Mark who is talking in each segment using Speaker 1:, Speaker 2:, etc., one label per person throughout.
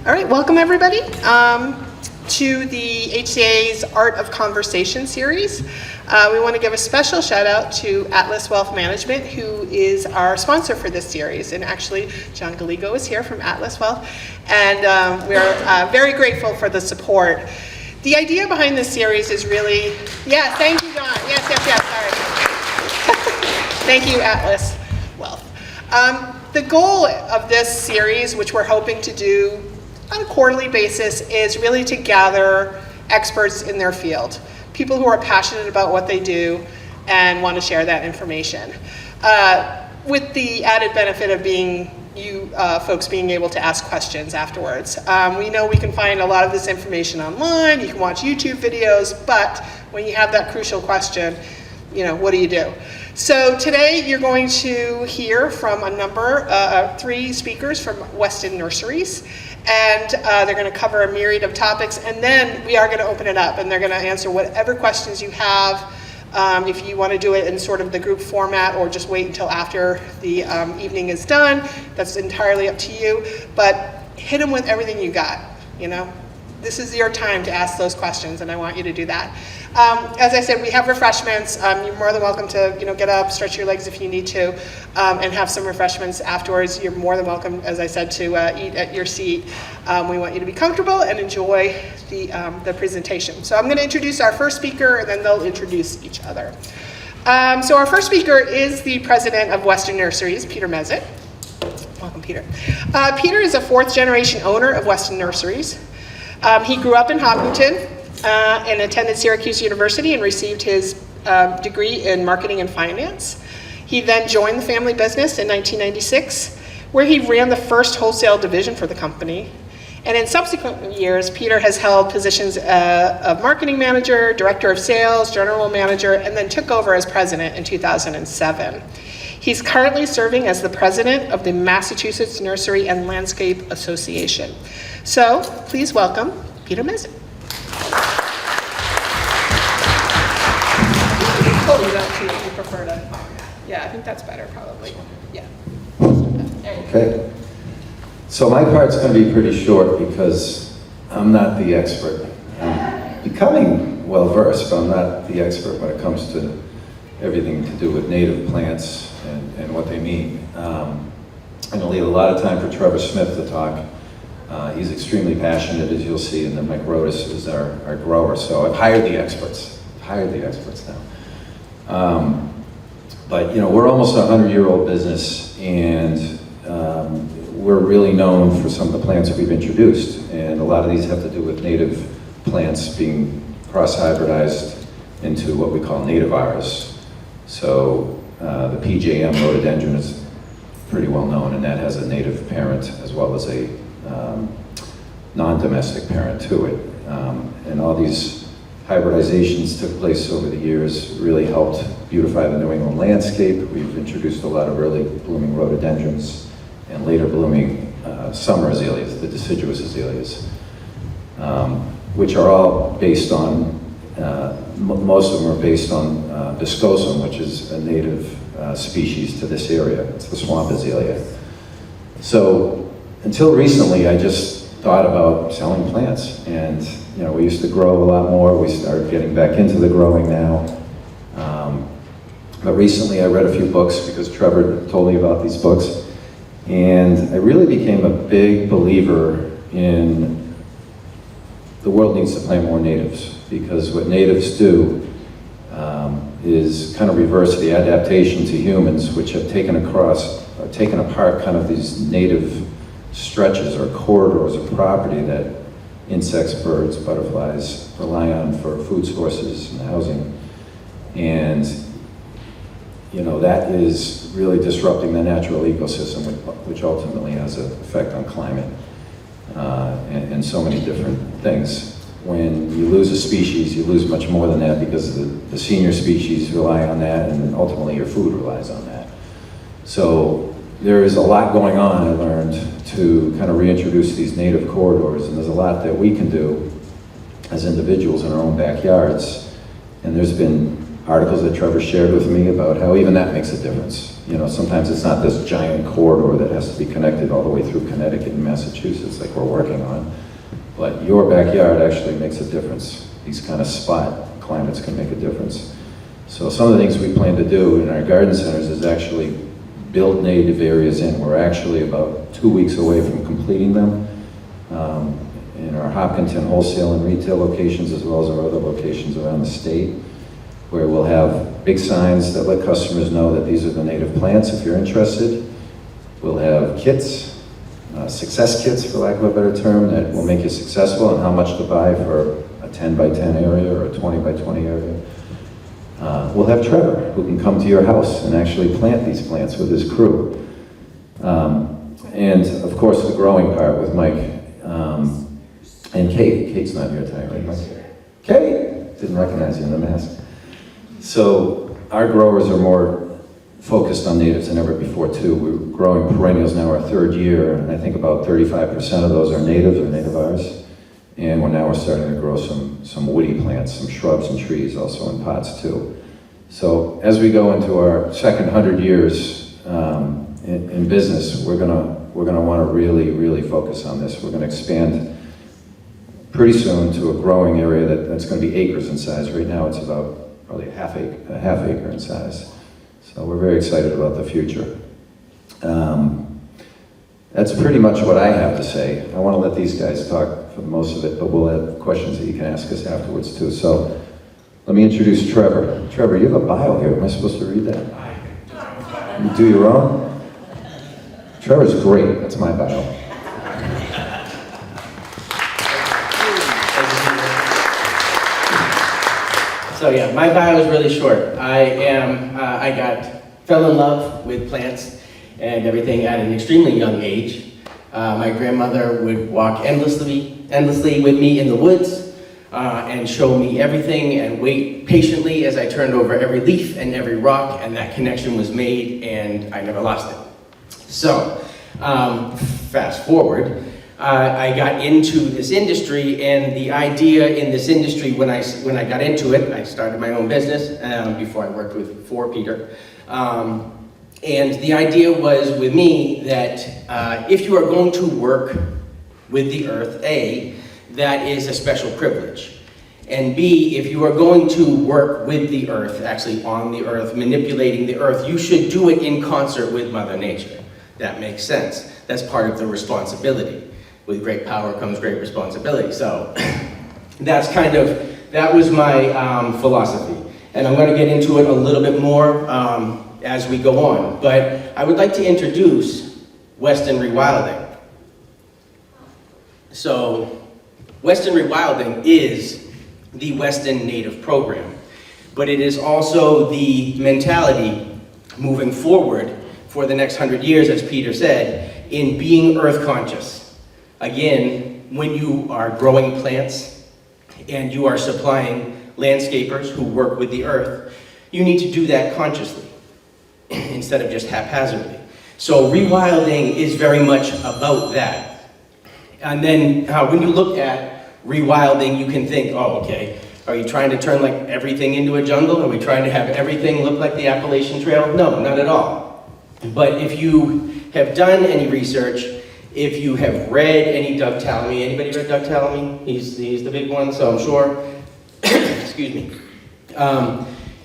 Speaker 1: All right, welcome everybody to the HCA's Art of Conversation series. We want to give a special shout out to Atlas Wealth Management, who is our sponsor for this series. And actually, John Galigo is here from Atlas Wealth, and we're very grateful for the support. The idea behind this series is really, yeah, thank you, John. Yes, sorry. Thank you, Atlas Wealth. The goal of this series, which we're hoping to do on a quarterly basis, is really to gather experts in their field, people who are passionate about what they do and want to share that information, with the added benefit of you folks being able to ask questions afterwards. We know we can find a lot of this information online, you can watch YouTube videos, but when you have that crucial question, what do you do? So today you're going to hear from three speakers from Weston Nurseries, and they're going to cover a myriad of topics, and then we are going to open it up and they're going to answer whatever questions you have. If you want to do it in sort of the group format or just wait until after the evening is done, that's entirely up to you, but hit them with everything you got. This is your time to ask those questions, and I want you to do that. As I said, we have refreshments. You're more than welcome to get up, stretch your legs if you need to, and have some refreshments afterwards. You're more than welcome, as I said, to eat at your seat. We want you to be comfortable and enjoy the presentation. So I'm going to introduce our first speaker, and then they'll introduce each other. So our first speaker is the president of Weston Nurseries, Peter Mezit. Welcome, Peter. Peter is a fourth-generation owner of Weston Nurseries. He grew up in Hopkinton and attended Syracuse University and received his degree in marketing and finance. He then joined the family business in 1996, where he ran the first wholesale division for the company. And in subsequent years, Peter has held positions of marketing manager, director of sales, general manager, and then took over as president in 2007. He's currently serving as the president of the Massachusetts Nursery and Landscape Association. So please welcome Peter Mezit. Oh, you prefer to? Yeah, I think that's better probably. Yeah.
Speaker 2: Okay. So my part's going to be pretty short because I'm not the expert. I'm becoming well versed, but I'm not the expert when it comes to everything to do with native plants and what they mean. I'm going to leave a lot of time for Trevor Smith to talk. He's extremely passionate, as you'll see, and then Mike Rodas is our grower. So I've hired the experts. Now. But we're almost a 100-year-old business, and we're really known for some of the plants that we've introduced. And a lot of these have to do with native plants being cross-hybridized into what we call nativires. So the PJM rhododendron is pretty well known, and that has a native parent as well as a non-domestic parent to it. And all these hybridizations took place over the years, really helped beautify the New England landscape. We've introduced a lot of early blooming rhododendrons and later blooming summer azaleas, the deciduous azaleas, which are all based on, most of them are based on viscosum, which is a native species to this area. It's the swamp azalea. So until recently, I just thought about selling plants, and we used to grow a lot more. We started getting back into the growing now. But recently I read a few books because Trevor told me about these books, and I really became a big believer in the world needs to plant more natives, because what natives do is kind of reverse the adaptation to humans, which have taken apart kind of these native stretches or corridors of property that insects, birds, butterflies rely on for food sources and housing. And that is really disrupting the natural ecosystem, which ultimately has an effect on climate and so many different things. When you lose a species, you lose much more than that, because the senior species rely on that, and ultimately your food relies on that. So there is a lot going on, I learned, to kind of reintroduce these native corridors, and there's a lot that we can do as individuals in our own backyards. And there's been articles that Trevor shared with me about how even that makes a difference. You know, sometimes it's not this giant corridor that has to be connected all the way through Connecticut and Massachusetts like we're working on, but your backyard actually makes a difference. These kind of spot climates can make a difference. So some of the things we plan to do in our garden centers is actually build native areas in. We're actually about 2 weeks away from completing them in our Hopkinton wholesale and retail locations, as well as our other locations around the state, where we'll have big signs that let customers know that these are the native plants if you're interested. We'll have kits, success kits for lack of a better term, that will make you successful and how much to buy for a 10 by 10 area or a 20 by 20 area. We'll have Trevor, who can come to your house and actually plant these plants with his crew. And of course the growing part with Mike and Kate. Kate's not here tonight, right, Mike? Kate! Didn't recognize you in the mask. So our growers are more focused on natives than ever before too. We're growing perennials now our third year, and I think about 35% of those are natives or nativars. And we're starting to grow some woody plants, some shrubs and trees also in pots too. So as we go into our second 100 years in business, we're gonna want to really focus on this. We're gonna expand pretty soon to a growing area that's gonna be acres in size. Right now it's about probably a half acre in size. So we're very excited about the future. That's pretty much what I have to say. I want to let these guys talk for most of it, but we'll have questions that you can ask us afterwards too. So let me introduce Trevor. Trevor, you have a bio here. Am I supposed to read that? You do your own? Trevor's great. That's my bio.
Speaker 3: So yeah, my bio is really short. I fell in love with plants and everything at an extremely young age. My grandmother would walk endlessly with me in the woods and show me everything and wait patiently as I turned over every leaf and every rock, and that connection was made and I never lost it. So fast forward, I got into this industry, and the idea in this industry, when I got into it, I started my own business before I worked for Peter. And the idea was with me that if you are going to work with the earth, A, that is a special privilege. And B, if you are going to work with the earth, actually on the earth, manipulating the earth, you should do it in concert with Mother Nature. That makes sense. That's part of the responsibility. With great power comes great responsibility. So that was my philosophy. And I'm going to get into it a little bit more as we go on. But I would like to introduce Weston Rewilding. So Weston Rewilding is the Weston Native Program, but it is also the mentality moving forward for the next 100 years, as Peter said, in being earth conscious. Again, when you are growing plants and you are supplying landscapers who work with the earth, you need to do that consciously instead of just haphazardly. So rewilding is very much about that. And then when you look at rewilding, you can think, oh, okay, are you trying to turn like everything into a jungle? Are we trying to have everything look like the Appalachian Trail? No, not at all. But if you have done any research, if you have read any Doug Tallamy, anybody read Doug Tallamy? He's the big one, so I'm sure, excuse me.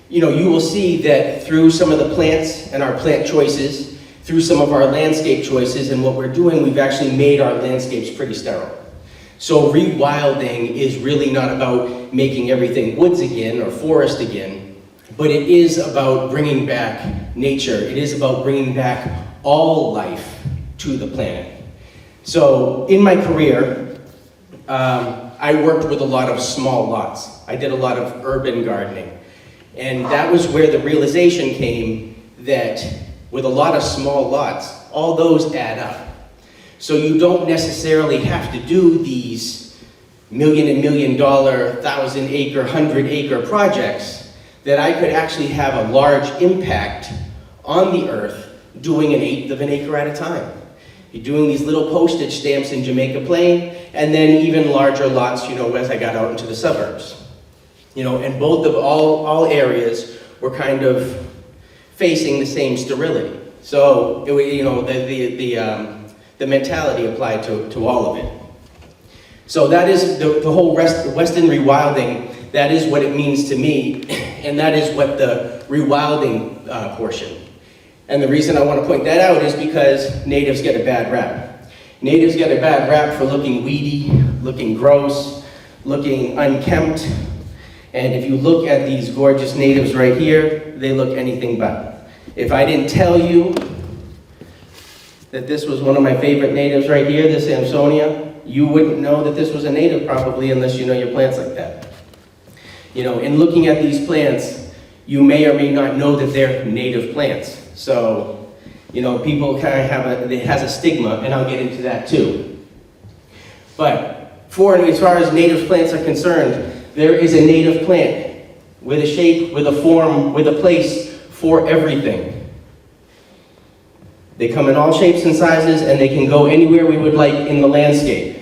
Speaker 3: You know, you will see that through some of the plants and our plant choices, through some of our landscape choices and what we're doing, we've actually made our landscapes pretty sterile. So rewilding is really not about making everything woods again or forest again, but it is about bringing back nature. It is about bringing back all life to the planet. So in my career, I worked with a lot of small lots. I did a lot of urban gardening. And that was where the realization came that with a lot of small lots, all those add up. So you don't necessarily have to do these $1 million, 1,000 acre, 100 acre projects, that I could actually have a large impact on the earth doing 1/8 of an acre at a time. You're doing these little postage stamps in Jamaica Plain, and then even larger lots, you know, as I got out into the suburbs. You know, and both of all areas were kind of facing the same sterility. So, the mentality applied to all of it. So that is the whole Weston rewilding, that is what it means to me, and that is what the rewilding portion. And the reason I want to point that out is because natives get a bad rap. Natives get a bad rap for looking weedy, looking gross, looking unkempt. And if you look at these gorgeous natives right here, they look anything but. If I didn't tell you that this was one of my favorite natives right here, this Amsonia, you wouldn't know that this was a native probably unless you know your plants like that. You know, in looking at these plants, you may or may not know that they're native plants. So, you know, people kind of it has a stigma, and I'll get into that too. But as far as native plants are concerned, there is a native plant with a shape, with a form, with a place for everything. They come in all shapes and sizes, and they can go anywhere we would like in the landscape.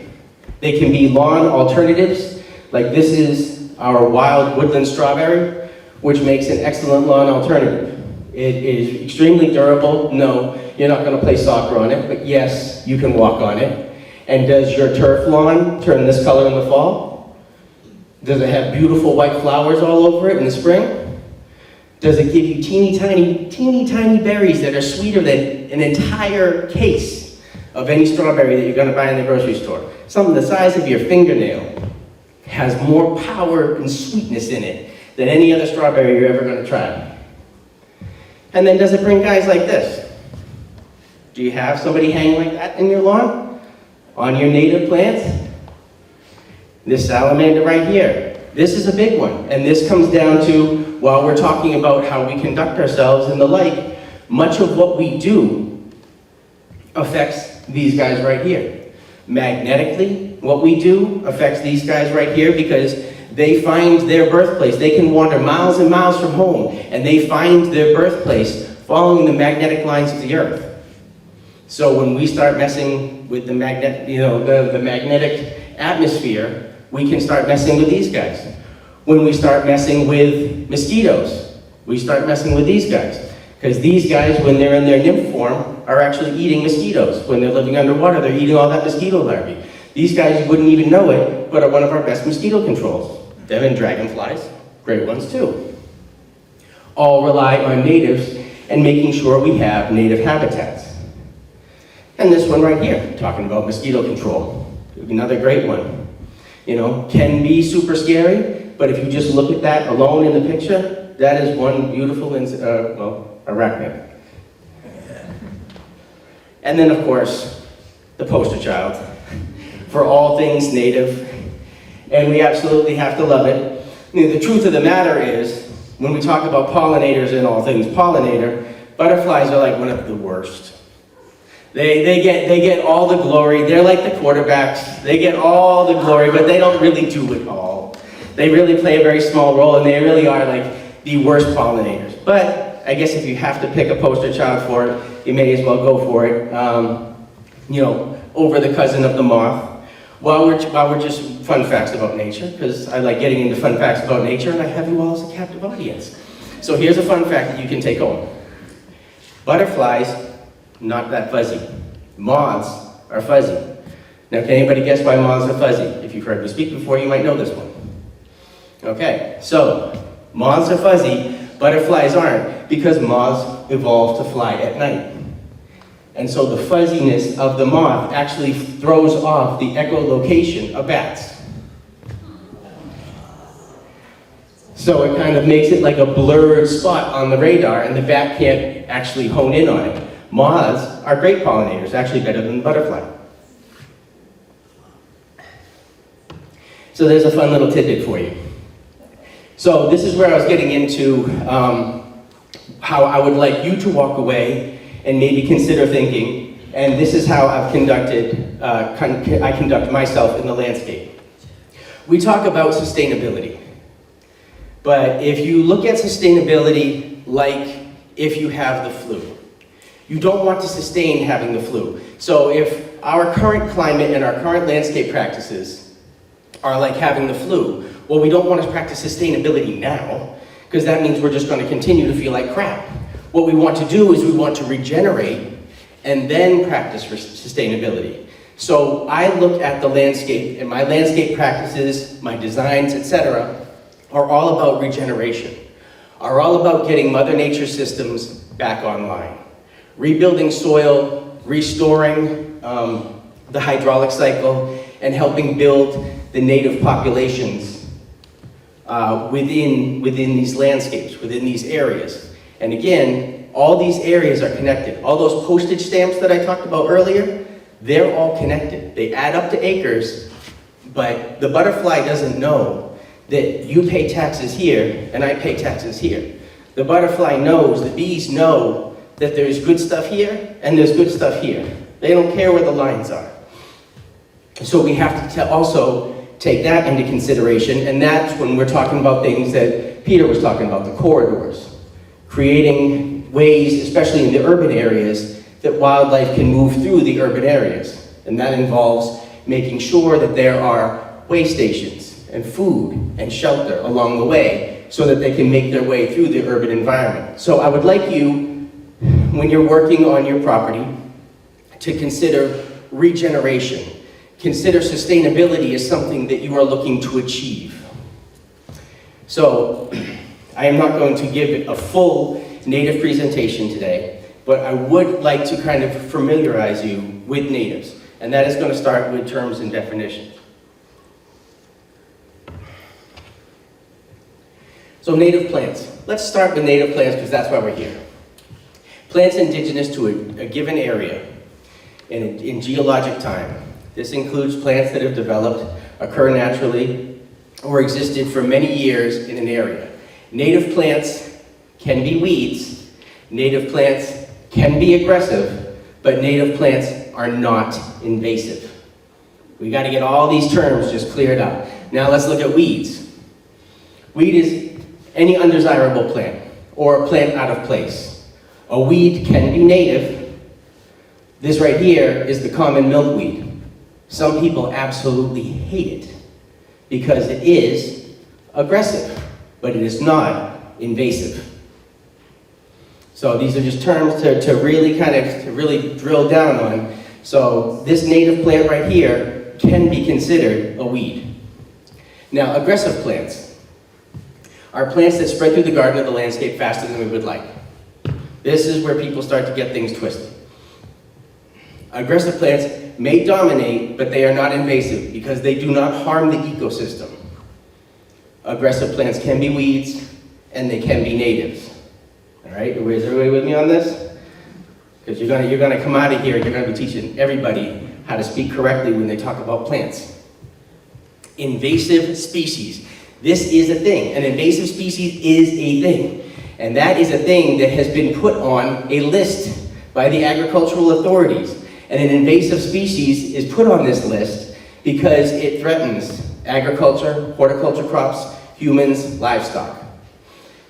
Speaker 3: They can be lawn alternatives, like this is our wild woodland strawberry, which makes an excellent lawn alternative. It is extremely durable. No, you're not going to play soccer on it, but yes, you can walk on it. And does your turf lawn turn this color in the fall? Does it have beautiful white flowers all over it in the spring? Does it give you teeny tiny berries that are sweeter than an entire case of any strawberry that you're going to buy in the grocery store? Something the size of your fingernail has more power and sweetness in it than any other strawberry you're ever going to try. And then does it bring guys like this? Do you have somebody hang like that in your lawn? On your native plants? This salamander right here. This is a big one. And this comes down to, while we're talking about how we conduct ourselves and the like, much of what we do affects these guys right here. Magnetically, what we do affects these guys right here because they find their birthplace. They can wander miles and miles from home, and they find their birthplace following the magnetic lines of the earth. So when we start messing with the magnetic atmosphere, we can start messing with these guys. When we start messing with mosquitoes, we start messing with these guys. Because these guys, when they're in their nymph form, are actually eating mosquitoes. When they're living underwater, they're eating all that mosquito larvae. These guys, you wouldn't even know it, but are one of our best mosquito controls. Them and dragonflies, great ones too. All rely on natives and making sure we have native habitats. And this one right here, talking about mosquito control. Another great one. You know, can be super scary, but if you just look at that alone in the picture, that is one beautiful, arachnid. And then, of course, the poster child for all things native. And we absolutely have to love it. You know, the truth of the matter is, when we talk about pollinators and all things pollinator, butterflies are like one of the worst. They get all the glory. They're like the quarterbacks. They get all the glory, but they don't really do it all. They really play a very small role, and they really are like the worst pollinators. But I guess if you have to pick a poster child for it, you may as well go for it. Over the cousin of the moth. While we're just fun facts about nature, because I like getting into fun facts about nature, and I have you all as a captive audience. So here's a fun fact that you can take home. Butterflies, not that fuzzy. Moths are fuzzy. Now, can anybody guess why moths are fuzzy? If you've heard me speak before, you might know this one. Okay, so moths are fuzzy, butterflies aren't, because moths evolved to fly at night. And so the fuzziness of the moth actually throws off the echolocation of bats. So it kind of makes it like a blurred spot on the radar, and the bat can't actually hone in on it. Moths are great pollinators, actually better than the butterfly. So there's a fun little tidbit for you. So this is where I was getting into how I would like you to walk away and maybe consider thinking, and this is how I conduct myself in the landscape. We talk about sustainability, but if you look at sustainability like if you have the flu, you don't want to sustain having the flu. So if our current climate and our current landscape practices are like having the flu, well, we don't want to practice sustainability now, because that means we're just going to continue to feel like crap. What we want to do is we want to regenerate and then practice sustainability. So I look at the landscape, and my landscape practices, my designs, etc., are all about regeneration, are all about getting Mother Nature systems back online, rebuilding soil, restoring the hydraulic cycle, and helping build the native populations within these landscapes, within these areas. And again, all these areas are connected. All those postage stamps that I talked about earlier, they're all connected. They add up to acres, but the butterfly doesn't know that you pay taxes here and I pay taxes here. The butterfly knows, the bees know that there's good stuff here and there's good stuff here. They don't care where the lines are. So we have to also take that into consideration, and that's when we're talking about things that Peter was talking about, the corridors. Creating ways, especially in the urban areas, that wildlife can move through the urban areas. And that involves making sure that there are way stations and food and shelter along the way so that they can make their way through the urban environment. So I would like you, when you're working on your property, to consider regeneration. Consider sustainability as something that you are looking to achieve. So I am not going to give a full native presentation today, but I would like to kind of familiarize you with natives, and that is going to start with terms and definitions. So native plants. Let's start with native plants because that's why we're here. Plants indigenous to a given area in geologic time. This includes plants that have developed, occur naturally, or existed for many years in an area. Native plants can be weeds, native plants can be aggressive, but native plants are not invasive. We got to get all these terms just cleared up. Now let's look at weeds. Weed is any undesirable plant or a plant out of place. A weed can be native. This right here is the common milkweed. Some people absolutely hate it because it is aggressive, but it is not invasive. So these are just terms to really drill down on. So this native plant right here can be considered a weed. Now, aggressive plants are plants that spread through the garden or the landscape faster than we would like. This is where people start to get things twisted. Aggressive plants may dominate, but they are not invasive because they do not harm the ecosystem. Aggressive plants can be weeds and they can be natives. All right, is everybody with me on this? Because you're gonna come out of here and you're gonna be teaching everybody how to speak correctly when they talk about plants. Invasive species. This is a thing. An invasive species is a thing. And that is a thing that has been put on a list by the agricultural authorities. And an invasive species is put on this list because it threatens agriculture, horticulture crops, humans, livestock.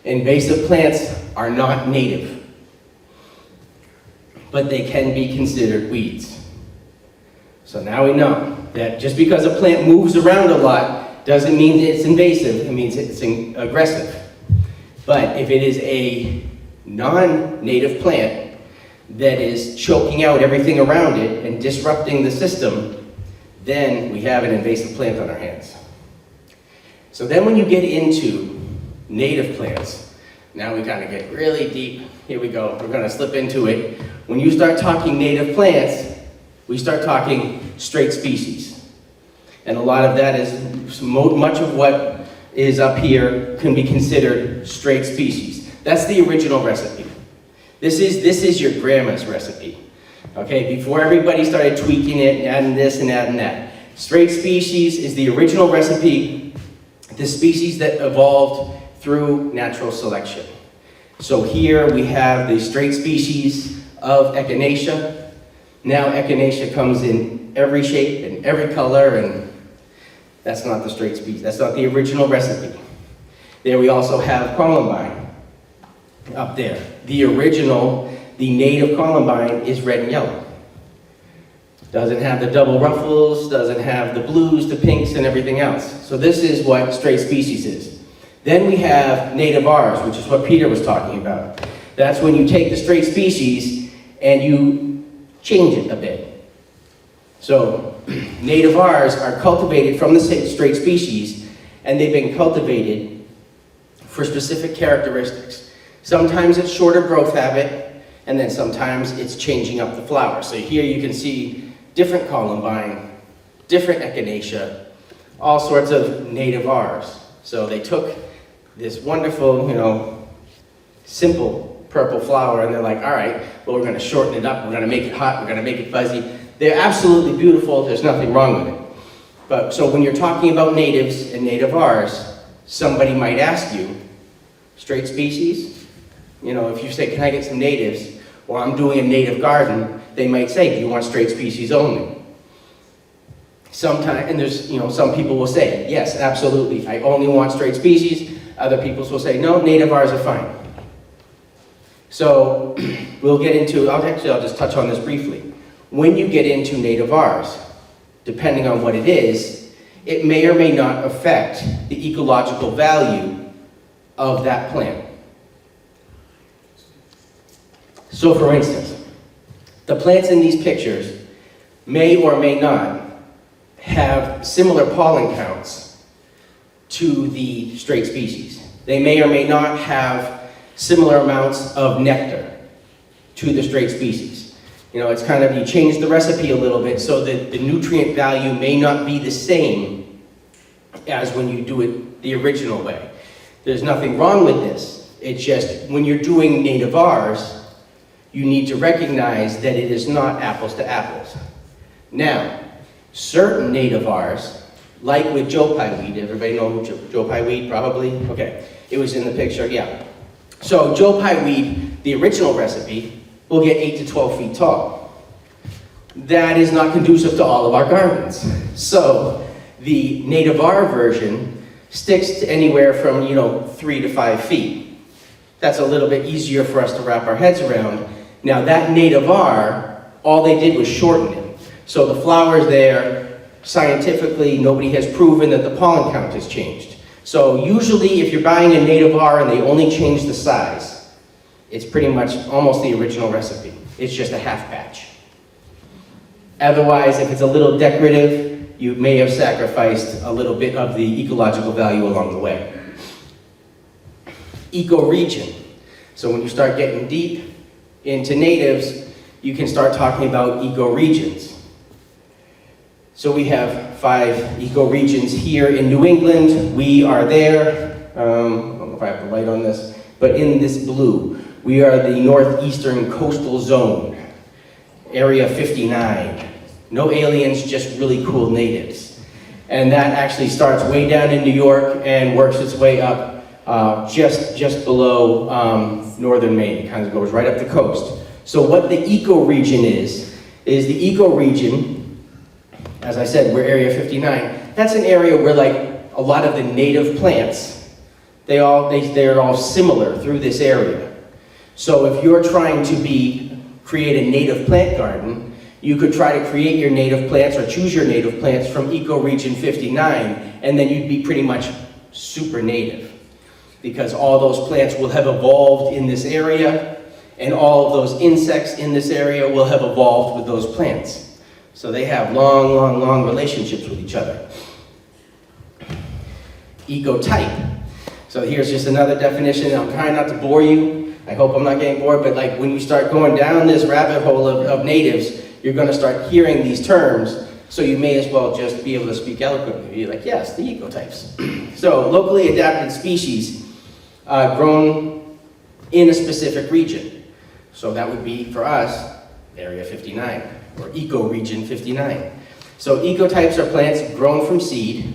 Speaker 3: Invasive plants are not native, but they can be considered weeds. So now we know that just because a plant moves around a lot doesn't mean it's invasive, it means it's aggressive. But if it is a non-native plant that is choking out everything around it and disrupting the system, then we have an invasive plant on our hands. So then when you get into native plants, now we kind of get really deep. Here we go, we're gonna slip into it. When you start talking native plants, we start talking straight species. And a lot of that is, much of what is up here can be considered straight species. That's the original recipe. This is your grandma's recipe, okay? Before everybody started tweaking it and adding this and adding that. Straight species is the original recipe, the species that evolved through natural selection. So here we have the straight species of Echinacea. Now Echinacea comes in every shape and every color, and that's not the straight species, that's not the original recipe. There we also have Columbine up there. The original, the native Columbine is red and yellow. Doesn't have the double ruffles, doesn't have the blues, the pinks, and everything else. So this is what straight species is. Then we have native Rs, which is what Peter was talking about. That's when you take the straight species and you change it a bit. So native Rs are cultivated from the straight species, and they've been cultivated for specific characteristics. Sometimes it's shorter growth habit, and then sometimes it's changing up the flower. So here you can see different columbine, different echinacea, all sorts of native Rs. So they took this wonderful, simple purple flower, and they're like, all right, well, we're gonna shorten it up, we're gonna make it hot, we're gonna make it fuzzy. They're absolutely beautiful, there's nothing wrong with it. But so when you're talking about natives and native Rs, somebody might ask you, straight species? If you say, can I get some natives? Or I'm doing a native garden, they might say, do you want straight species only? Sometimes, and there's, some people will say, yes, absolutely, I only want straight species. Other people will say, no, native Rs are fine. So we'll get into, I'll just touch on this briefly. When you get into native Rs, depending on what it is, it may or may not affect the ecological value of that plant. So for instance, the plants in these pictures may or may not have similar pollen counts to the straight species. They may or may not have similar amounts of nectar to the straight species. It's kind of, you change the recipe a little bit so that the nutrient value may not be the same as when you do it the original way. There's nothing wrong with this. It's just, when you're doing native Rs, you need to recognize that it is not apples to apples. Now, certain native Rs, like with Joe Pye weed, everybody know Joe Pye weed, probably? Okay, it was in the picture, yeah. So Joe Pye weed, the original recipe, will get 8 to 12 feet tall. That is not conducive to all of our gardens. So the native R version sticks to anywhere from 3 to 5 feet. That's a little bit easier for us to wrap our heads around. Now that native R, all they did was shorten it. So the flowers there, scientifically, nobody has proven that the pollen count has changed. So usually if you're buying a native R and they only change the size, it's pretty much almost the original recipe. It's just a half batch. Otherwise, if it's a little decorative, you may have sacrificed a little bit of the ecological value along the way. Ecoregion. So when you start getting deep into natives, you can start talking about ecoregions. So we have 5 ecoregions here in New England. We are there. I don't know if I have the light on this, but in this blue, we are the northeastern coastal zone, area 59. No aliens, just really cool natives. And that actually starts way down in New York and works its way up just below northern Maine. It kind of goes right up the coast. So what the ecoregion is the ecoregion, as I said, we're area 59. That's an area where like a lot of the native plants, they're all similar through this area. So if you're trying to create a native plant garden, you could try to create your native plants or choose your native plants from ecoregion 59, and then you'd be pretty much super native, because all those plants will have evolved in this area, and all of those insects in this area will have evolved with those plants. So they have long, long, long relationships with each other. Ecotype. So here's just another definition. I'm trying not to bore you. I hope I'm not getting bored, but like when you start going down this rabbit hole of natives, you're going to start hearing these terms, so you may as well just be able to speak eloquently. Be like, yes, the ecotypes. So locally adapted species grown in a specific region. So that would be, for us, Area 59, or ecoregion 59. So ecotypes are plants grown from seed,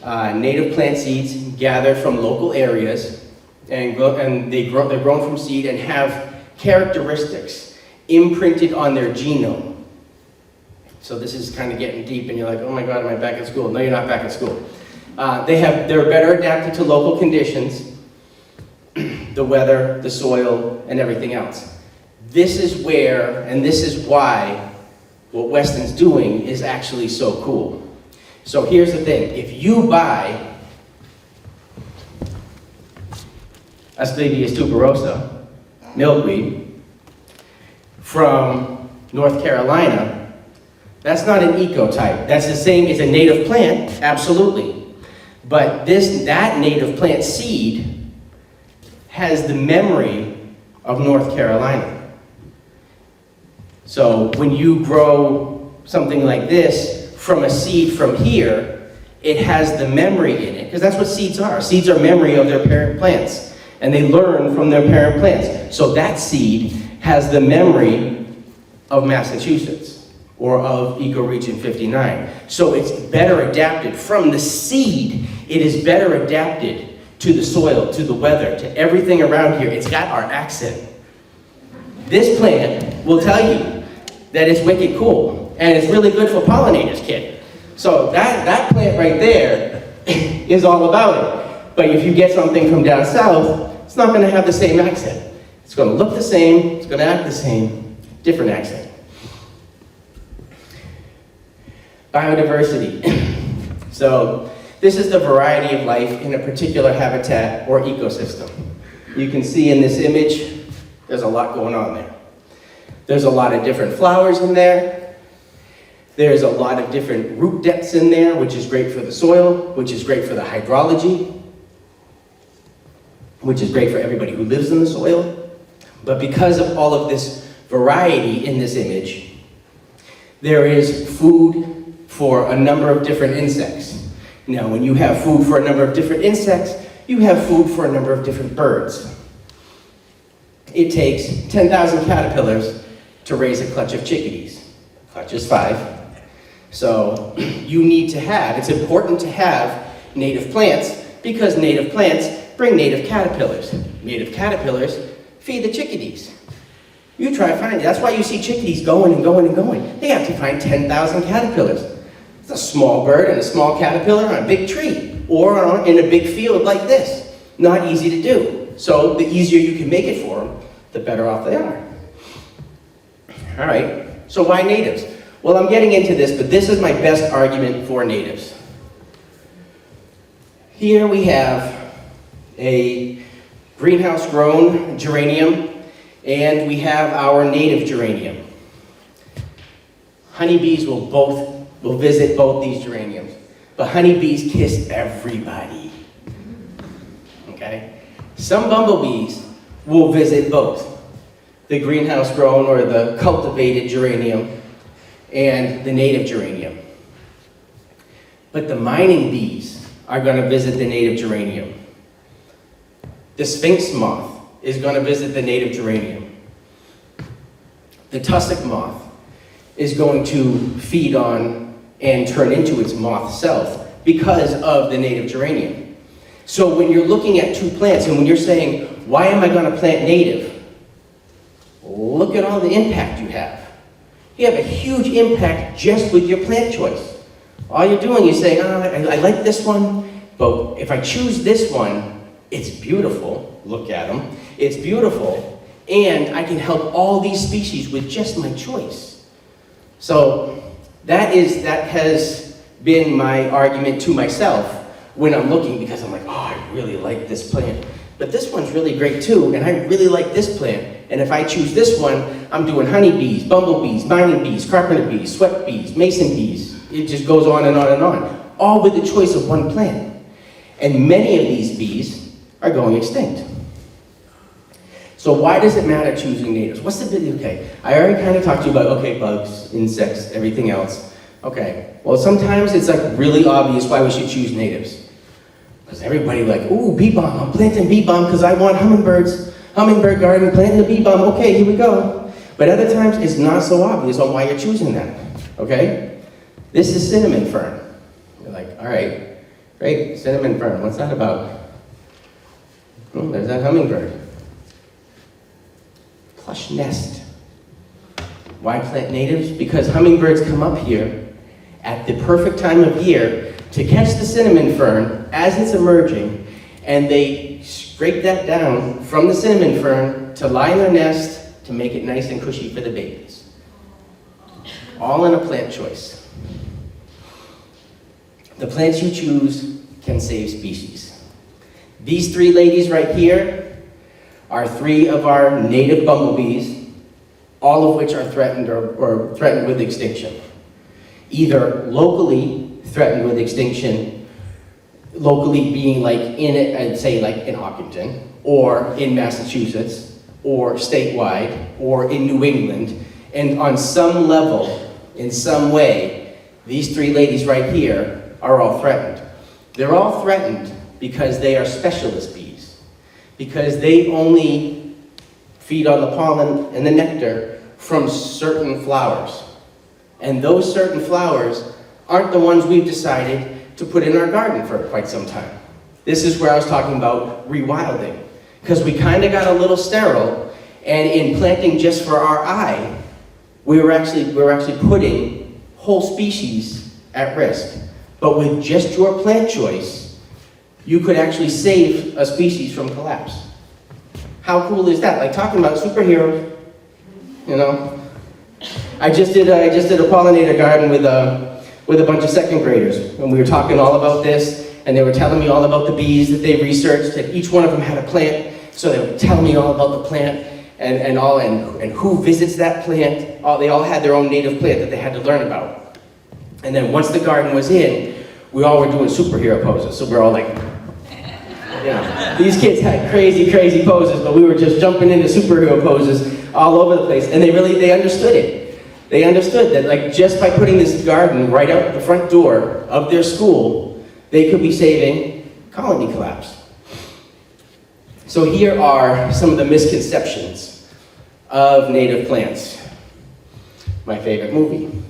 Speaker 3: native plant seeds gathered from local areas, and they're grown from seed and have characteristics imprinted on their genome. So this is kind of getting deep, and you're like, oh my God, am I back at school? No, you're not back at school. They're better adapted to local conditions, the weather, the soil, and everything else. This is where, and this is why, what Weston's doing is actually so cool. So here's the thing, if you buy Asclepias tuberosa, milkweed, from North Carolina, that's not an ecotype. That's the same as a native plant, absolutely. But that native plant seed has the memory of North Carolina. So when you grow something like this from a seed from here, it has the memory in it, because that's what seeds are. Seeds are memory of their parent plants, and they learn from their parent plants. So that seed has the memory of Massachusetts, or of ecoregion 59. So it's better adapted from the seed. It is better adapted to the soil, to the weather, to everything around here. It's got our accent. This plant will tell you that it's wicked cool, and it's really good for pollinators, kid. So that plant right there is all about it. But if you get something from down south, it's not going to have the same accent. It's going to look the same, it's going to act the same, different accent. Biodiversity. So this is the variety of life in a particular habitat or ecosystem. You can see in this image, there's a lot going on there. There's a lot of different flowers in there. There's a lot of different root depths in there, which is great for the soil, which is great for the hydrology, which is great for everybody who lives in the soil. But because of all of this variety in this image, there is food for a number of different insects. Now, when you have food for a number of different insects, you have food for a number of different birds. It takes 10,000 caterpillars to raise a clutch of chickadees. Clutch is 5. So you need to have, it's important to have native plants, because native plants bring native caterpillars. Native caterpillars feed the chickadees. You try finding, that's why you see chickadees going and going and going. They have to find 10,000 caterpillars. It's a small bird and a small caterpillar on a big tree, or in a big field like this. Not easy to do. So the easier you can make it for them, the better off they are. All right, so why natives? Well, I'm getting into this, but this is my best argument for natives. Here we have a greenhouse-grown geranium, and we have our native geranium. Honeybees will visit both these geraniums, but honeybees kiss everybody. Okay? Some bumblebees will visit both the greenhouse-grown or the cultivated geranium and the native geranium. But the mining bees are going to visit the native geranium. The sphinx moth is going to visit the native geranium. The tussock moth is going to feed on and turn into its moth self because of the native geranium. So when you're looking at two plants and when you're saying, why am I going to plant native? Look at all the impact you have. You have a huge impact just with your plant choice. All you're doing is saying, oh, I like this one, but if I choose this one, it's beautiful. Look at them. It's beautiful, and I can help all these species with just my choice. So that has been my argument to myself when I'm looking, because I'm like, oh, I really like this plant. But this one's really great too, and I really like this plant. And if I choose this one, I'm doing honeybees, bumblebees, mining bees, carpenter bees, sweat bees, mason bees. It just goes on and on and on, all with the choice of one plant. And many of these bees are going extinct. So why does it matter choosing natives? What's the big, okay, I already kind of talked to you about, okay, bugs, insects, everything else. Okay, well, sometimes it's like really obvious why we should choose natives. Because everybody like, ooh, bee balm, I'm planting bee balm because I want hummingbirds. Hummingbird garden, planting the bee balm, okay, here we go. But other times, it's not so obvious on why you're choosing that, okay? This is cinnamon fern. You're like, all right, great, cinnamon fern, what's that about? Oh, there's that hummingbird. Plush nest. Why plant natives? Because hummingbirds come up here at the perfect time of year to catch the cinnamon fern as it's emerging, and they scrape that down from the cinnamon fern to line their nest to make it nice and cushy for the babies. All in a plant choice. The plants you choose can save species. These three ladies right here are 3 of our native bumblebees, all of which are threatened or threatened with extinction. Either locally threatened with extinction, locally being like I'd say like in Hopkinton, or in Massachusetts, or statewide, or in New England, and on some level, in some way, these 3 ladies right here are all threatened. They're all threatened because they are specialist bees, because they only feed on the pollen and the nectar from certain flowers. And those certain flowers aren't the ones we've decided to put in our garden for quite some time. This is where I was talking about rewilding, because we kind of got a little sterile, and in planting just for our eye, we were actually putting whole species at risk. But with just your plant choice, you could actually save a species from collapse. How cool is that? Like talking about superheroes, you know? I just did a pollinator garden with a bunch of 2nd graders, and we were talking all about this, and they were telling me all about the bees that they researched, and each one of them had a plant, so they would tell me all about the plant and who visits that plant. They all had their own native plant that they had to learn about. And then once the garden was in, we all were doing superhero poses, so we're all like, you know, these kids had crazy, crazy poses, but we were just jumping into superhero poses all over the place, and they understood it. They understood that, like, just by putting this garden right out the front door of their school, they could be saving colony collapse. So here are some of the misconceptions of native plants. My favorite movie,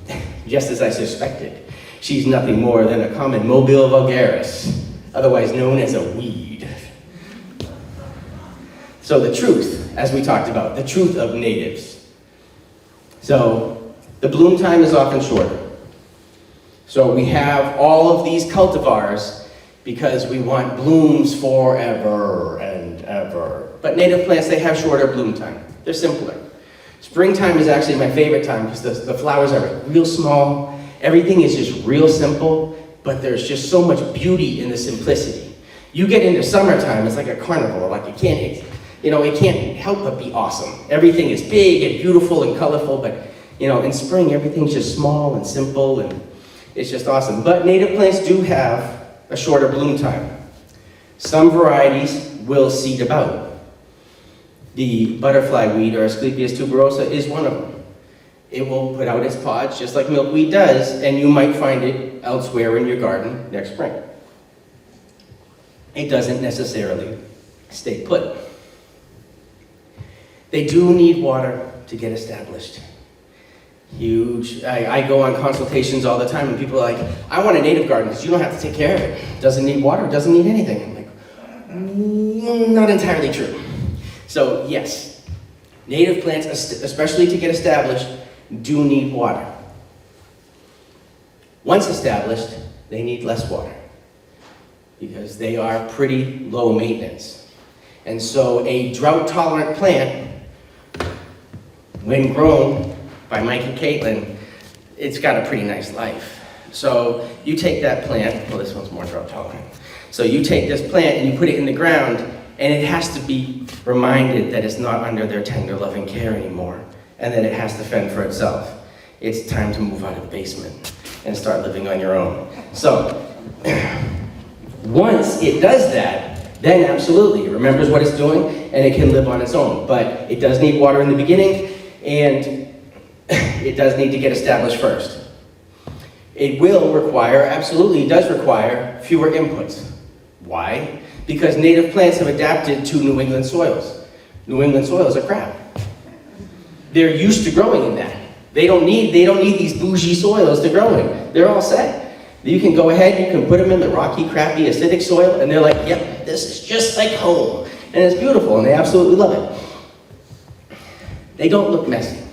Speaker 3: just as I suspected. She's nothing more than a common Mobile vulgaris, otherwise known as a weed. So the truth, as we talked about, the truth of natives. So the bloom time is often shorter. So we have all of these cultivars because we want blooms forever and ever. But native plants, they have shorter bloom time. They're simpler. Springtime is actually my favorite time because the flowers are real small. Everything is just real simple, but there's just so much beauty in the simplicity. You get into summertime, it's like a carnival. Like it can't help but be awesome. Everything is big and beautiful and colorful, but in spring, everything's just small and simple, and it's just awesome. But native plants do have a shorter bloom time. Some varieties will seed about. The butterfly weed, or Asclepias tuberosa, is one of them. It will put out its pods just like milkweed does, and you might find it elsewhere in your garden next spring. It doesn't necessarily stay put. They do need water to get established. Huge. I go on consultations all the time, and people are like, I want a native garden because you don't have to take care of it. Doesn't need water, doesn't need anything. I'm like, not entirely true. So yes, native plants, especially to get established, do need water. Once established, they need less water because they are pretty low maintenance. And so a drought-tolerant plant, when grown by Mike and Caitlin, it's got a pretty nice life. So you take that plant, well, this one's more drought-tolerant. So you take this plant and you put it in the ground, and it has to be reminded that it's not under their tender, loving care anymore, and that it has to fend for itself. It's time to move out of the basement and start living on your own. So, once it does that, then absolutely, it remembers what it's doing, and it can live on its own. But it does need water in the beginning, and it does need to get established first. It will require, absolutely does require, fewer inputs. Why? Because native plants have adapted to New England soils. New England soils are crap. They're used to growing in that. They don't need these bougie soils to grow in. They're all set. You can go ahead, you can put them in the rocky, crappy, acidic soil, and they're like, yep, this is just like home. And it's beautiful, and they absolutely love it. They don't look messy.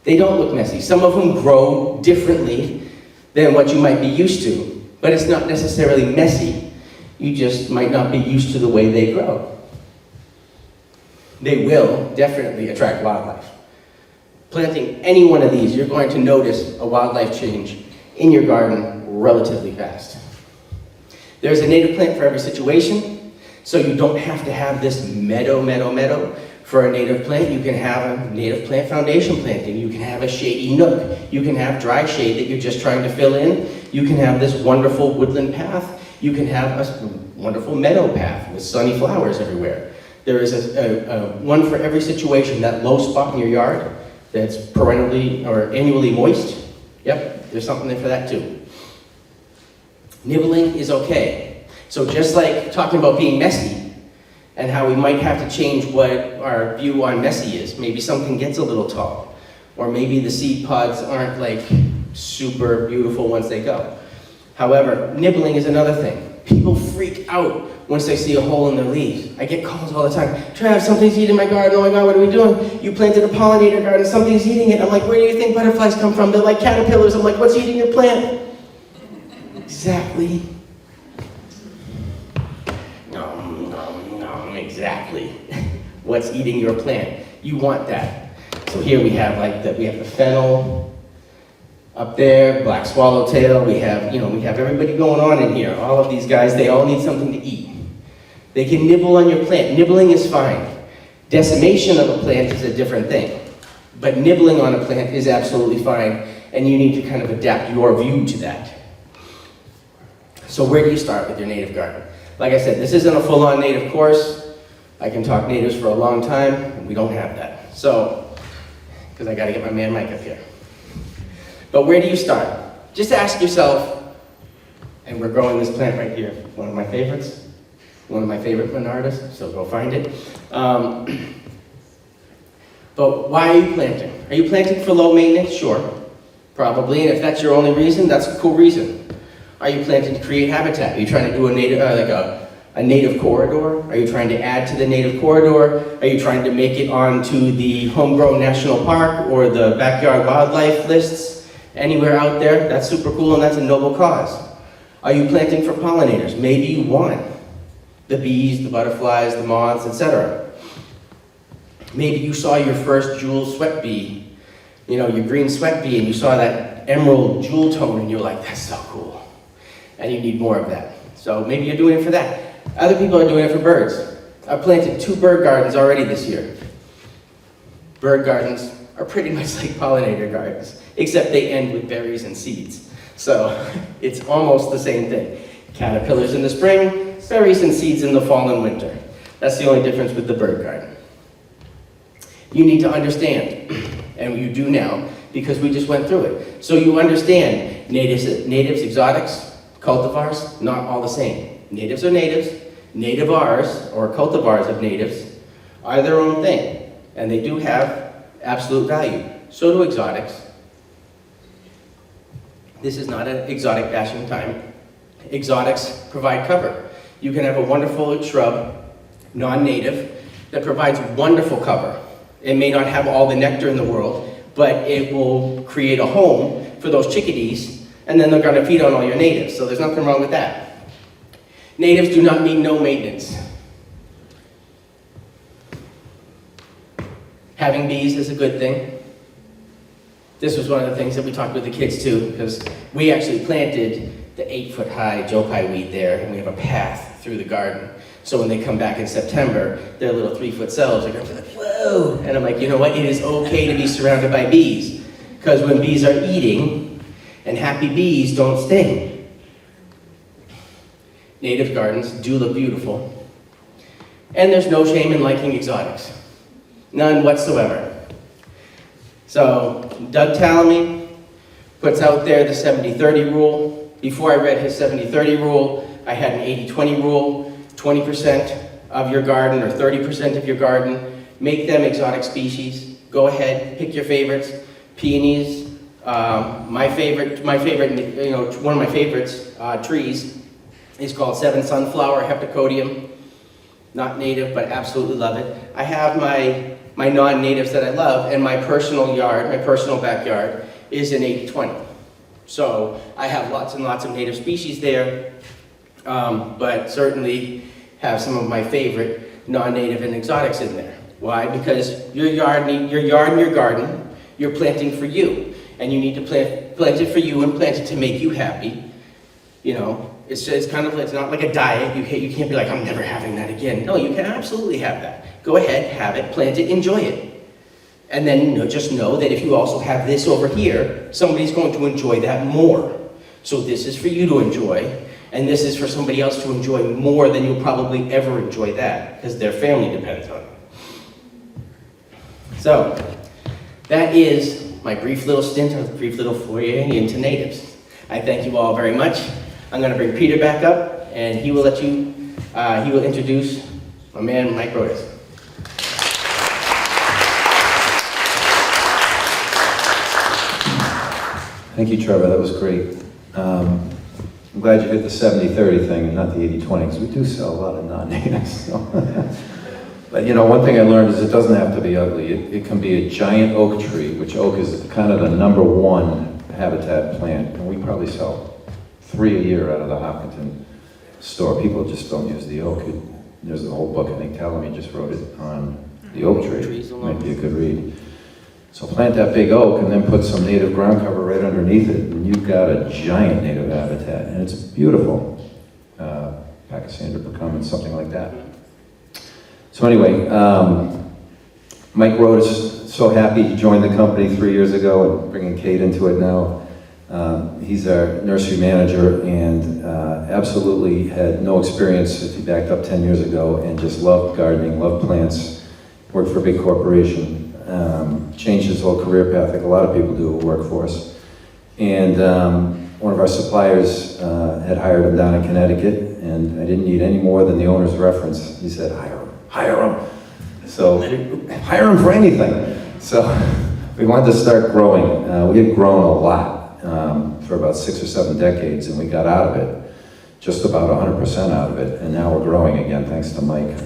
Speaker 3: They don't look messy. Some of them grow differently than what you might be used to, but it's not necessarily messy. You just might not be used to the way they grow. They will definitely attract wildlife. Planting any one of these, you're going to notice a wildlife change in your garden relatively fast. There's a native plant for every situation. So you don't have to have this meadow for a native plant. You can have a native plant foundation planting. You can have a shady nook. You can have dry shade that you're just trying to fill in. You can have this wonderful woodland path. You can have a wonderful meadow path with sunny flowers everywhere. There is a one for every situation. That low spot in your yard that's perennially or annually moist. Yep, there's something there for that too. Nibbling is okay. So just like talking about being messy and how we might have to change what our view on messy is. Maybe something gets a little tall, or maybe the seed pods aren't like super beautiful once they go. However, nibbling is another thing. People freak out once they see a hole in their leaves. I get calls all the time. Trav, something's eating my garden. Oh my God, what are we doing? You planted a pollinator garden, something's eating it. I'm like, where do you think butterflies come from? They're like caterpillars. I'm like, what's eating your plant? Exactly. Exactly. What's eating your plant? You want that. So here we have we have the fennel up there, black swallowtail. We have everybody going on in here. All of these guys, they all need something to eat. They can nibble on your plant. Nibbling is fine. Decimation of a plant is a different thing. But nibbling on a plant is absolutely fine, and you need to kind of adapt your view to that. So where do you start with your native garden? Like I said, this isn't a full-on native course. I can talk natives for a long time, and we don't have that. So, because I gotta get my man Mike up here. But where do you start? Just ask yourself, and we're growing this plant right here. One of my favorites. One of my favorite Monardas, so go find it. But why are you planting? Are you planting for low maintenance? Sure, probably, and if that's your only reason, that's a cool reason. Are you planting to create habitat? Are you trying to do a native corridor? Are you trying to add to the native corridor? Are you trying to make it onto the homegrown national park or the backyard wildlife lists anywhere out there? That's super cool, and that's a noble cause. Are you planting for pollinators? Maybe you want the bees, the butterflies, the moths, etc. Maybe you saw your first jewel sweat bee, your green sweat bee, and you saw that emerald jewel tone, and you're like, that's so cool. And you need more of that. So maybe you're doing it for that. Other people are doing it for birds. I've planted 2 bird gardens already this year. Bird gardens are pretty much like pollinator gardens, except they end with berries and seeds. So it's almost the same thing. Caterpillars in the spring, berries and seeds in the fall and winter. That's the only difference with the bird garden. You need to understand, and you do now, because we just went through it. So you understand natives, exotics, cultivars, not all the same. Natives are natives, nativars, or cultivars of natives, are their own thing, and they do have absolute value. So do exotics. This is not an exotic bashing time. Exotics provide cover. You can have a wonderful shrub, non-native, that provides wonderful cover. It may not have all the nectar in the world, but it will create a home for those chickadees, and then they're going to feed on all your natives, so there's nothing wrong with that. Natives do not mean no maintenance. Having bees is a good thing. This was one of the things that we talked with the kids too, because we actually planted the 8-foot-high jokai weed there, and we have a path through the garden. So when they come back in September, their little 3-foot cells are going to be like, whoa! And I'm like, you know what? It is okay to be surrounded by bees, because when bees are eating, and happy bees don't sting. Native gardens do look beautiful. And there's no shame in liking exotics. None whatsoever. So, Doug Tallamy puts out there the 70-30 rule. Before I read his 70-30 rule, I had an 80-20 rule. 20% of your garden, or 30% of your garden, make them exotic species. Go ahead, pick your favorites. Peonies, one of my favorites, trees is called 7 Sunflower Heptacodium. Not native, but absolutely love it. I have my non-natives that I love, and my personal yard, my personal backyard, is an 80-20. So I have lots and lots of native species there, but certainly have some of my favorite non-native and exotics in there. Why? Because your yard and your garden, you're planting for you. And you need to plant it for you and plant it to make you happy. You know, it's kind of like, it's not like a diet. You can't be like, I'm never having that again. No, you can absolutely have that. Go ahead, have it, plant it, enjoy it. And then just know that if you also have this over here, somebody's going to enjoy that more. So this is for you to enjoy, and this is for somebody else to enjoy more than you'll probably ever enjoy that, because their family depends on it. So, that is my brief little stint, or brief little foray into natives. I thank you all very much. I'm going to bring Peter back up, and he will introduce my man, Mike Rodas.
Speaker 2: Thank you, Trevor, that was great. I'm glad you hit the 70-30 thing and not the 80-20, because we do sell a lot of non-natives. So. But you know, one thing I learned is it doesn't have to be ugly. It can be a giant oak tree, which oak is kind of the #1 habitat plant, and we probably sell 3 a year out of the Hopkinton store. People just don't use the oak. There's a whole book, I think Talamy just wrote it on the oak tree. Might be a good read. So plant that big oak and then put some native ground cover right underneath it, and you've got a giant native habitat, and it's beautiful. Pachysandra percummens, something like that. So anyway, Mike Rodas, so happy he joined the company 3 years ago and bringing Kate into it now. He's our nursery manager and absolutely had no experience if he backed up 10 years ago and just loved gardening, loved plants, worked for a big corporation. Changed his whole career path like a lot of people do who work for us. And one of our suppliers had hired him down in Connecticut, and I didn't need any more than the owner's reference. He said, hire him. So, hire him for anything. So, we wanted to start growing. We had grown a lot for about 6 or 7 decades, and we got out of it, just about 100% out of it, and now we're growing again, thanks to Mike.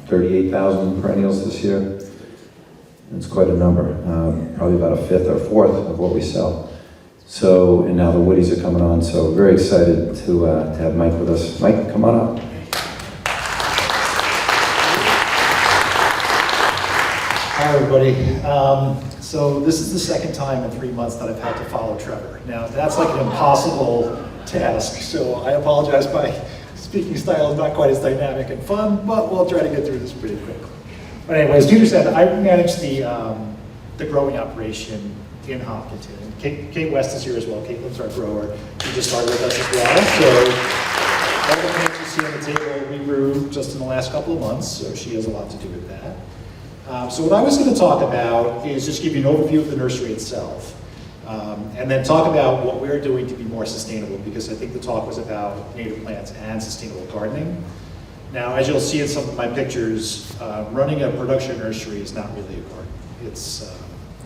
Speaker 2: 38,000 perennials this year. It's quite a number, probably about 1/5 or 1/4 of what we sell. So, and now the woodies are coming on, so very excited to have Mike with us. Mike, come on up.
Speaker 4: Hi, everybody. So this is the second time in 3 months that I've had to follow Trevor. Now, that's like an impossible task, so I apologize. My speaking style is not quite as dynamic and fun, but we'll try to get through this pretty quickly. But anyways, Peter said, I manage the growing operation in Hopkinton. Kate West is here as well. Caitlin's our grower. She just started with us as well. So all the plants you see on the table, we grew just in the last couple of months, so she has a lot to do with that. So what I was going to talk about is just give you an overview of the nursery itself, and then talk about what we're doing to be more sustainable, because I think the talk was about native plants and sustainable gardening. Now, as you'll see in some of my pictures, running a production nursery is not really a garden. It's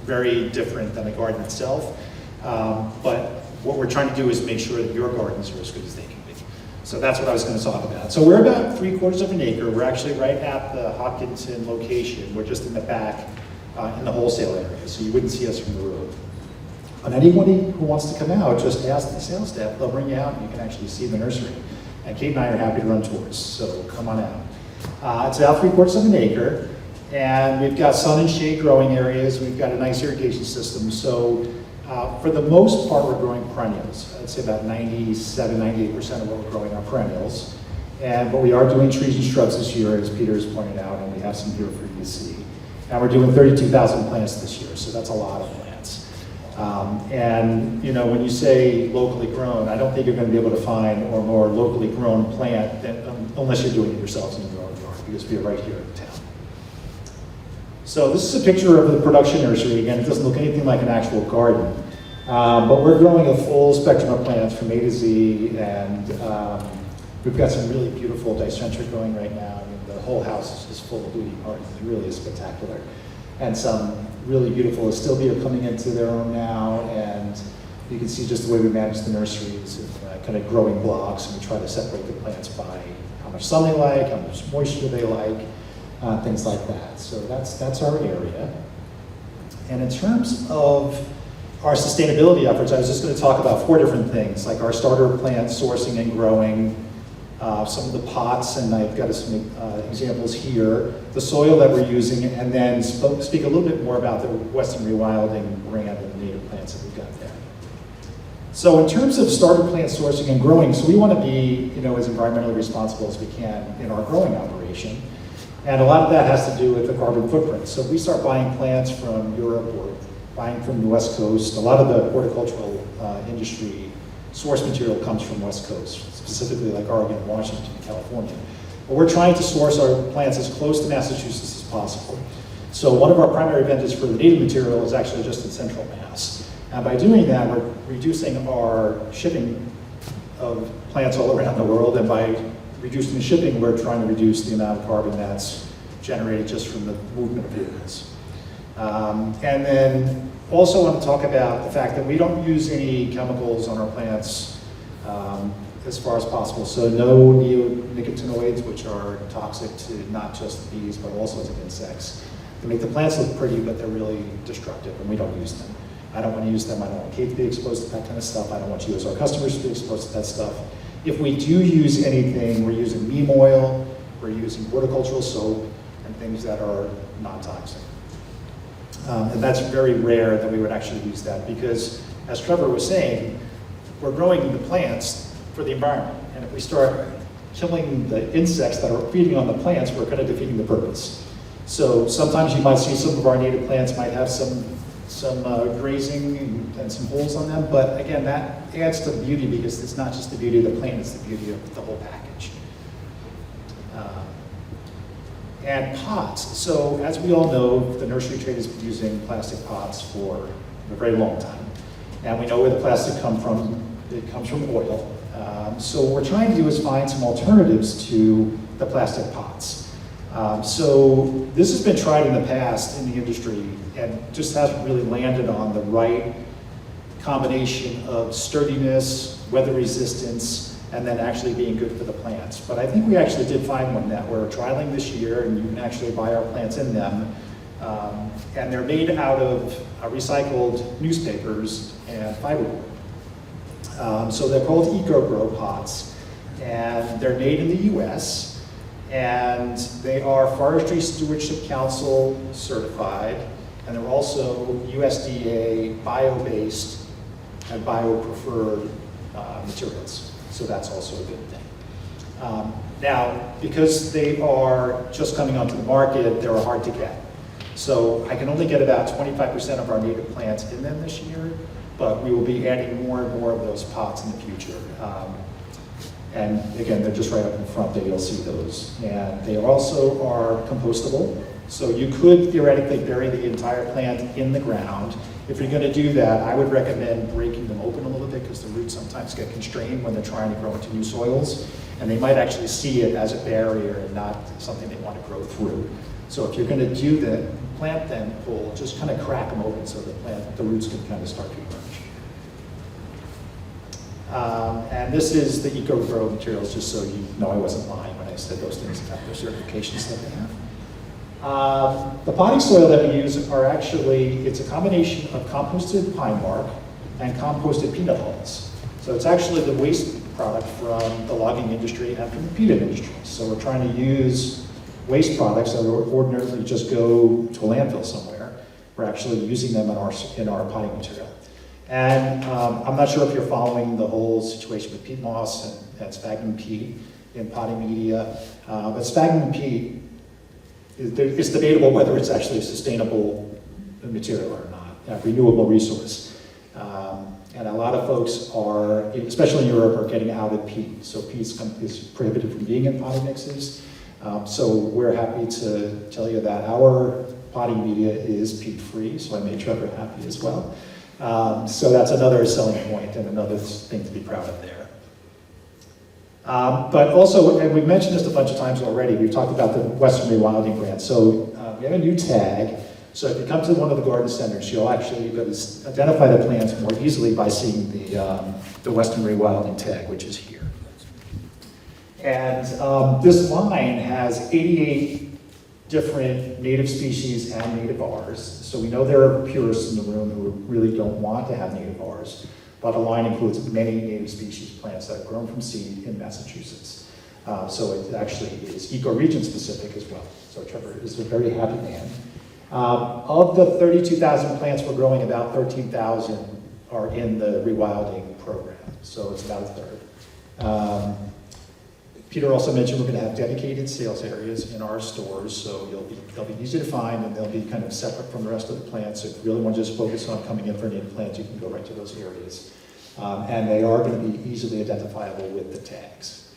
Speaker 4: very different than a garden itself, but what we're trying to do is make sure that your gardens are as good as they can be. So that's what I was going to talk about. So we're about 3/4 of an acre. We're actually right at the Hopkinton location. We're just in the back in the wholesale area, so you wouldn't see us from the road. And anybody who wants to come out, just ask the sales staff. They'll bring you out and you can actually see the nursery. And Kate and I are happy to run tours, so come on out. It's about 3/4 of an acre, and we've got sun and shade growing areas. We've got a nice irrigation system. So for the most part, we're growing perennials. I'd say about 97, 98% of what we're growing are perennials. But we are doing trees and shrubs this year, as Peter has pointed out, and we have some here for you to see. And we're doing 32,000 plants this year, so that's a lot of plants. And you know, when you say locally grown, I don't think you're going to be able to find a more locally grown plant unless you're doing it yourselves in your own yard, because we are right here in town. So this is a picture of the production nursery. Again, it doesn't look anything like an actual garden, but we're growing a full spectrum of plants from A to Z, and we've got some really beautiful dicentra growing right now. I mean, the whole house is full of booty parties. It really is spectacular. And some really beautiful astilbea coming into their own now, and you can see just the way we manage the nurseries, kind of growing blocks, and we try to separate the plants by how much sun they like, how much moisture they like, things like that. So that's our area. And in terms of our sustainability efforts, I was just going to talk about 4 different things, like our starter plant sourcing and growing, some of the pots, and I've got some examples here, the soil that we're using, and then speak a little bit more about the Western Rewilding brand and the native plants that we've got there. So in terms of starter plant sourcing and growing, so we want to be, as environmentally responsible as we can in our growing operation. And a lot of that has to do with the carbon footprint. So if we start buying plants from Europe or buying from the West Coast, a lot of the horticultural industry source material comes from West Coast, specifically like Oregon, Washington, and California. But we're trying to source our plants as close to Massachusetts as possible. So one of our primary vendors for the native material is actually just in central Mass. And by doing that, we're reducing our shipping of plants all around the world, and by reducing the shipping, we're trying to reduce the amount of carbon that's generated just from the movement of vehicles. And then also want to talk about the fact that we don't use any chemicals on our plants as far as possible. So no neonicotinoids, which are toxic to not just the bees, but all sorts of insects. They make the plants look pretty, but they're really destructive, and we don't use them. I don't want to use them. I don't want Kate to be exposed to that kind of stuff. I don't want you as our customers to be exposed to that stuff. If we do use anything, we're using neem oil, we're using horticultural soap, and things that are non-toxic. And that's very rare that we would actually use that, because, as Trevor was saying, we're growing the plants for the environment. And if we start killing the insects that are feeding on the plants, we're kind of defeating the purpose. So sometimes you might see some of our native plants might have some grazing and some holes on them, but again, that adds to the beauty, because it's not just the beauty of the plant, it's the beauty of the whole package. And pots. So as we all know, the nursery trade has been using plastic pots for a very long time. And we know where the plastic comes from. It comes from oil. So what we're trying to do is find some alternatives to the plastic pots. So this has been tried in the past in the industry and just hasn't really landed on the right combination of sturdiness, weather resistance, and then actually being good for the plants. But I think we actually did find one that we're trialing this year, and you can actually buy our plants in them. And they're made out of recycled newspapers and fiberboard. So they're called EcoGrow pots, and they're made in the US, and they are Forestry Stewardship Council certified, and they're also USDA bio-based and bio-preferred materials. So that's also a good thing. Now, because they are just coming onto the market, they're hard to get. So I can only get about 25% of our native plants in them this year, but we will be adding more and more of those pots in the future. And again, they're just right up in front there, you'll see those. And they also are compostable. So you could theoretically bury the entire plant in the ground. If you're gonna do that, I would recommend breaking them open a little bit, because the roots sometimes get constrained when they're trying to grow into new soils. And they might actually see it as a barrier and not something they want to grow through. So if you're gonna do the plant then pull, just kind of crack them open so the roots can kind of start to emerge. And this is the EcoGrow materials, just so you know I wasn't lying when I said those things about their certifications that they have. The potting soil that we use are actually, it's a combination of composted pine bark and composted peanut hulls. So it's actually the waste product from the logging industry and from the peanut industry. So we're trying to use waste products that would ordinarily just go to a landfill somewhere. We're actually using them in our potting material. And I'm not sure if you're following the whole situation with peat moss and sphagnum peat in potting media, but sphagnum peat, it's debatable whether it's actually a sustainable material or not, a renewable resource. And a lot of folks are, especially in Europe, are getting out of peat. So peat is prohibited from being in potting mixes. So we're happy to tell you that our potting media is peat-free, so I made Trevor happy as well. So that's another selling point and another thing to be proud of there. But also, and we've mentioned this a bunch of times already, we've talked about the Western Rewilding brand. So we have a new tag. So if you come to one of the garden centers, you'll actually be able to identify the plants more easily by seeing the Western Rewilding tag, which is here. And this line has 88 different native species and nativars. So we know there are purists in the room who really don't want to have nativars, but the line includes many native species plants that are grown from seed in Massachusetts. So it actually is ecoregion specific as well. So Trevor is a very happy man. Of the 32,000 plants we're growing, about 13,000 are in the rewilding program, so it's about a third. Peter also mentioned we're going to have dedicated sales areas in our stores, so they'll be easy to find and they'll be kind of separate from the rest of the plants. So if you really want to just focus on coming in for an implant, you can go right to those areas. And they are going to be easily identifiable with the tags.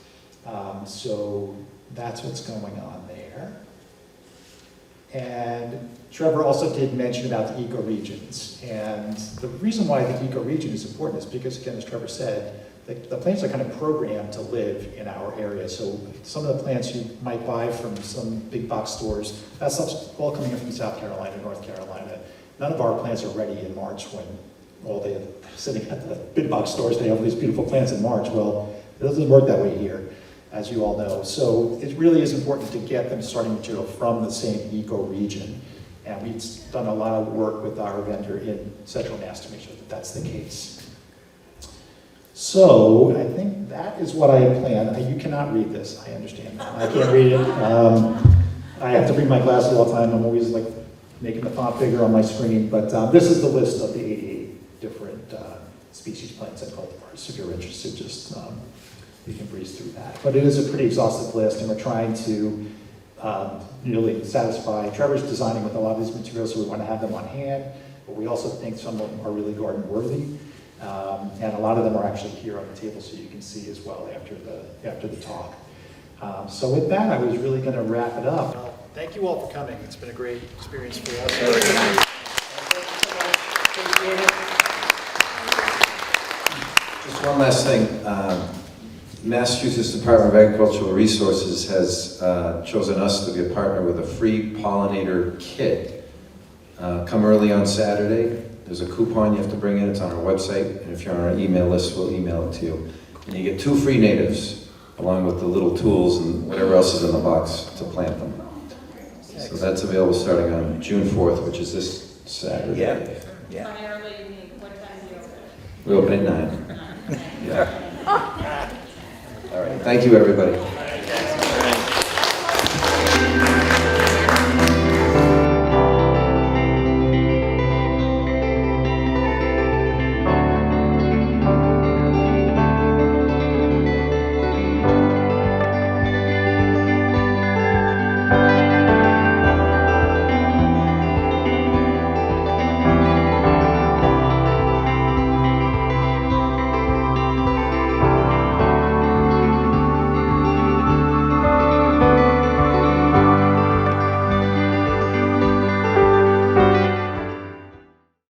Speaker 4: So that's what's going on there. And Trevor also did mention about the ecoregions. And the reason why the ecoregion is important is because, again, as Trevor said, the plants are kind of programmed to live in our area. So some of the plants you might buy from some big box stores, that stuff's all coming in from South Carolina, North Carolina. None of our plants are ready in March when all they sitting at the big box stores, they have these beautiful plants in March. Well, it doesn't work that way here, as you all know. So it really is important to get them starting material from the same ecoregion. And we've done a lot of work with our vendor in Central Mass to make sure that that's the case. So I think that is what I had planned. You cannot read this, I understand. I can't read it. I have to bring my glasses all the time. I'm always like making the font bigger on my screen. But this is the list of the 88 different species, plants, and cultivars. If you're interested, just you can breeze through that. But it is a pretty exhaustive list, and we're trying to really satisfy. Trevor's designing with a lot of these materials, so we want to have them on hand. But we also think some of them are really garden worthy. And a lot of them are actually here on the table, so you can see as well after the talk. So with that, I was really going to wrap it up. Well, thank you all for coming. It's been a great experience for us.
Speaker 2: Just one last thing. Massachusetts Department of Agricultural Resources has chosen us to be a partner with a free pollinator kit. Come early on Saturday. There's a coupon you have to bring in. It's on our website. And if you're on our email list, we'll email it to you. And you get 2 free natives, along with the little tools and whatever else is in the box to plant them. So that's available starting on June 4th, which is this Saturday.
Speaker 5: Yeah. How early you need? What time do you open?
Speaker 2: We open at 9. Yeah. All right. Thank you, everybody.